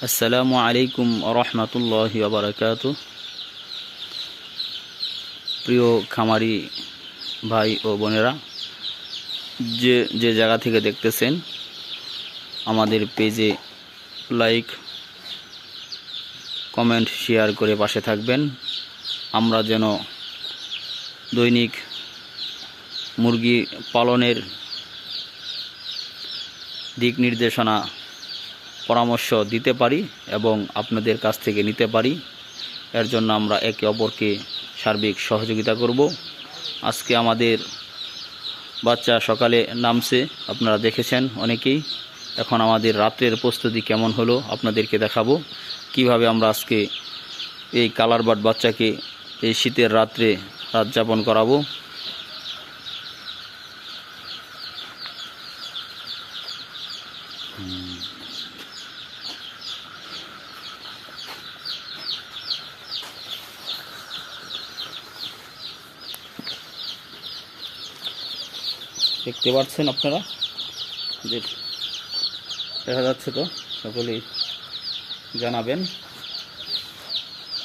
আসসালামু আলাইকুম রহমতুল্লাহি ওয়া বারাকাতুহু। প্রিয় খামারি ভাই ও বোনেরা, যে যে জায়গা থেকে দেখতেছেন আমাদের পেজে লাইক, কমেন্ট, শেয়ার করে পাশে থাকবেন। আমরা যেন দৈনিক মুরগি পালনের দিক নির্দেশনা, পরামর্শ দিতে পারি এবং আপনাদের কাছ থেকে নিতে পারি। এর জন্য আমরা একে অপরকে সার্বিক সহযোগিতা করব। আজকে আমাদের বাচ্চা সকালে নামছে, আপনারা দেখেছেন অনেকেই। এখন আমাদের রাত্রের প্রস্তুতি কেমন হলো আপনাদেরকে দেখাবো, কিভাবে আমরা আজকে এই কালার বার্ড বাচ্চাকে এই শীতের রাত্রে রাত যাপন করাবো। দেখতে পাচ্ছেন আপনারা, যে দেখা যাচ্ছে তো, সকলেই জানাবেন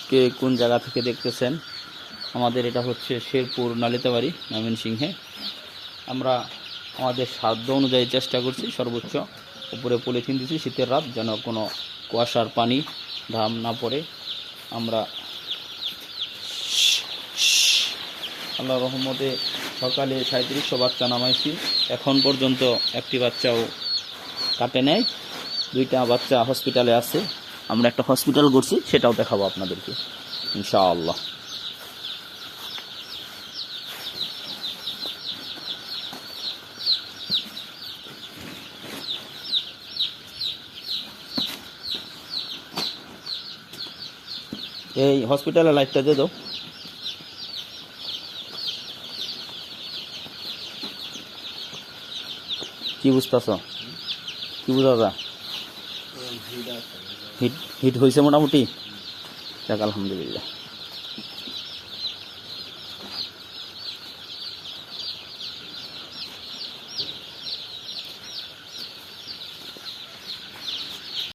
কে কোন জায়গা থেকে দেখতেছেন। আমাদের এটা হচ্ছে শেরপুর নালিতাবাড়ি, ময়মনসিংহে। আমরা আমাদের সাধ্য অনুযায়ী চেষ্টা করছি সর্বোচ্চ। উপরে পলিথিন দিচ্ছি শীতের রাত, যেন কোনো কুয়াশার পানি ঘাম না পড়ে। আমরা আল্লাহ রহমতে সকালে 3700 বাচ্চা নামাইছি, এখন পর্যন্ত একটি বাচ্চাও কাটে নেয়। 2টা বাচ্চা হসপিটালে আছে, আমরা একটা হসপিটাল করছি, সেটাও দেখাবো আপনাদেরকে ইনশাআল্লাহ। এই হসপিটালের লাইটটা দিয়ে দাও। কি বুঝতেছ, কি বুঝা যা? হিট হিট হয়েছে মোটামুটি, যাক আলহামদুলিল্লাহ।